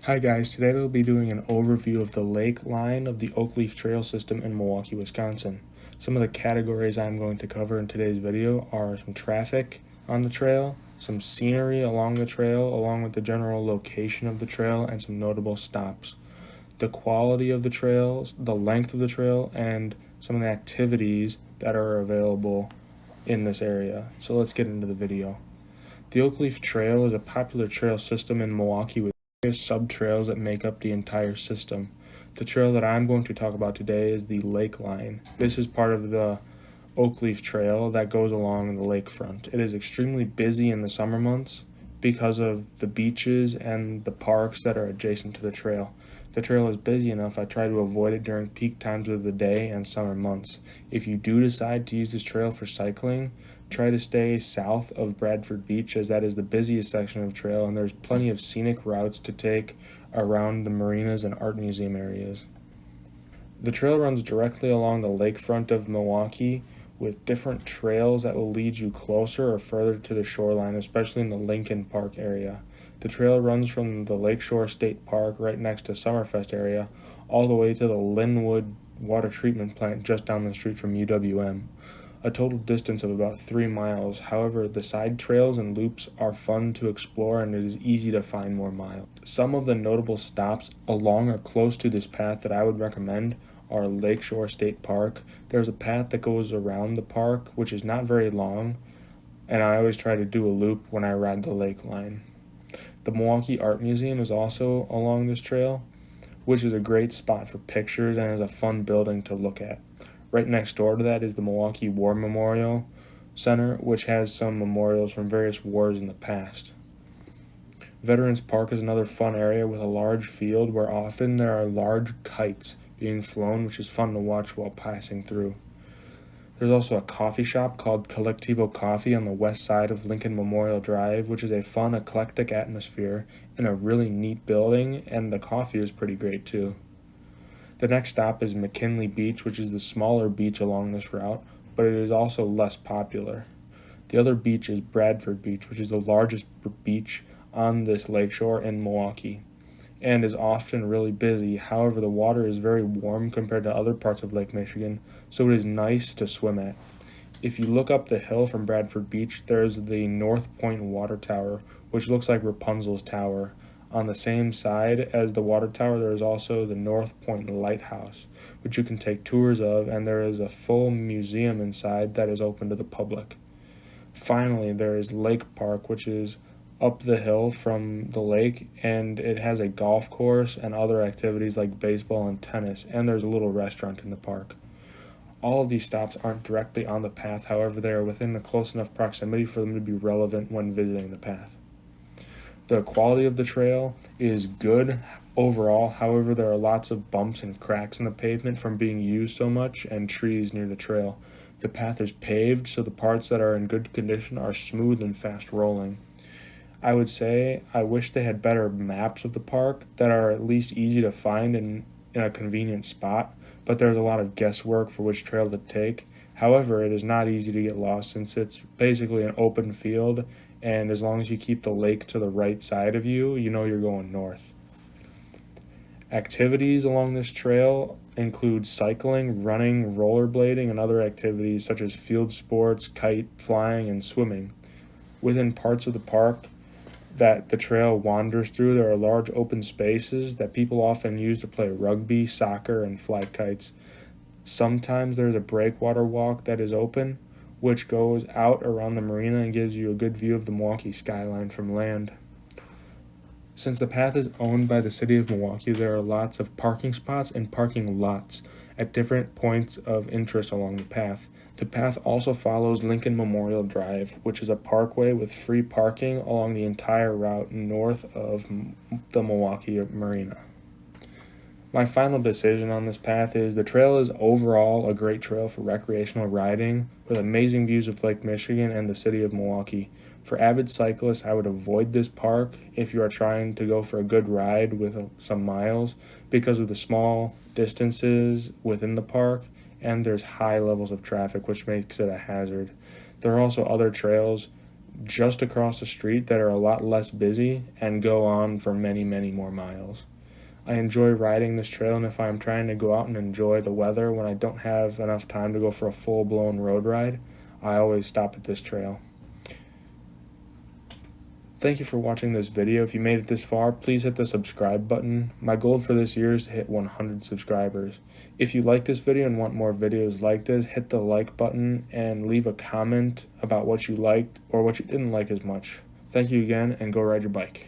Hi guys, today we'll be doing an overview of the lake line of the Oak Leaf Trail system in Milwaukee, Wisconsin. Some of the categories I'm going to cover in today's video are some traffic on the trail, some scenery along the trail, along with the general location of the trail, and some notable stops. The quality of the trails, the length of the trail, and some of the activities that are available in this area. So let's get into the video. The Oak Leaf Trail is a popular trail system in Milwaukee with various sub-trails that make up the entire system. The trail that I'm going to talk about today is the Lake Line. This is part of the Oak Leaf Trail that goes along the lakefront. It is extremely busy in the summer months because of the beaches and the parks that are adjacent to the trail. The trail is busy enough I try to avoid it during peak times of the day and summer months. If you do decide to use this trail for cycling, try to stay south of Bradford Beach, as that is the busiest section of trail and there's plenty of scenic routes to take around the marinas and art museum areas. The trail runs directly along the lakefront of Milwaukee with different trails that will lead you closer or further to the shoreline, especially in the Lincoln Park area. The trail runs from the Lakeshore State Park right next to Summerfest area all the way to the Linwood water treatment plant just down the street from UWM. A total distance of about 3 miles. However, the side trails and loops are fun to explore and it is easy to find more miles. Some of the notable stops along or close to this path that I would recommend are Lakeshore State Park. There's a path that goes around the park, which is not very long, and I always try to do a loop when I ride the lake line. The Milwaukee Art Museum is also along this trail, which is a great spot for pictures and is a fun building to look at. Right next door to that is the Milwaukee War Memorial Center, which has some memorials from various wars in the past. Veterans Park is another fun area with a large field where often there are large kites being flown, which is fun to watch while passing through. There's also a coffee shop called Collectivo Coffee on the west side of Lincoln Memorial Drive, which is a fun, eclectic atmosphere in a really neat building, and the coffee is pretty great too. The next stop is McKinley Beach, which is the smaller beach along this route, but it is also less popular. The other beach is Bradford Beach, which is the largest beach on this lakeshore in Milwaukee, and is often really busy. However, the water is very warm compared to other parts of Lake Michigan, so it is nice to swim at. If you look up the hill from Bradford Beach, there is the North Point Water Tower, which looks like Rapunzel's tower. On the same side as the water tower, there is also the North Point Lighthouse, which you can take tours of, and there is a full museum inside that is open to the public. Finally, there is Lake Park, which is up the hill from the lake, and it has a golf course and other activities like baseball and tennis, and there's a little restaurant in the park. All of these stops aren't directly on the path, however, they are within a close enough proximity for them to be relevant when visiting the path. The quality of the trail is good overall, however, there are lots of bumps and cracks in the pavement from being used so much and trees near the trail. The path is paved, so the parts that are in good condition are smooth and fast rolling. I would say I wish they had better maps of the park that are at least easy to find in a convenient spot, but there's a lot of guesswork for which trail to take. However, it is not easy to get lost since it's basically an open field, and as long as you keep the lake to the right side of you, you know you're going north. Activities along this trail include cycling, running, rollerblading, and other activities such as field sports, kite flying, and swimming. Within parts of the park that the trail wanders through, there are large open spaces that people often use to play rugby, soccer, and fly kites. Sometimes there's a breakwater walk that is open, which goes out around the marina and gives you a good view of the Milwaukee skyline from land. Since the path is owned by the city of Milwaukee, there are lots of parking spots and parking lots at different points of interest along the path. The path also follows Lincoln Memorial Drive, which is a parkway with free parking along the entire route north of the Milwaukee Marina. My final decision on this path is the trail is overall a great trail for recreational riding with amazing views of Lake Michigan and the city of Milwaukee. For avid cyclists, I would avoid this park if you are trying to go for a good ride with some miles because of the small distances within the park and there's high levels of traffic, which makes it a hazard. There are also other trails just across the street that are a lot less busy and go on for many, many more miles. I enjoy riding this trail, and if I'm trying to go out and enjoy the weather when I don't have enough time to go for a full-blown road ride, I always stop at this trail. Thank you for watching this video. If you made it this far, please hit the subscribe button. My goal for this year is to hit 100 subscribers. If you like this video and want more videos like this, hit the like button and leave a comment about what you liked or what you didn't like as much. Thank you again, and go ride your bike.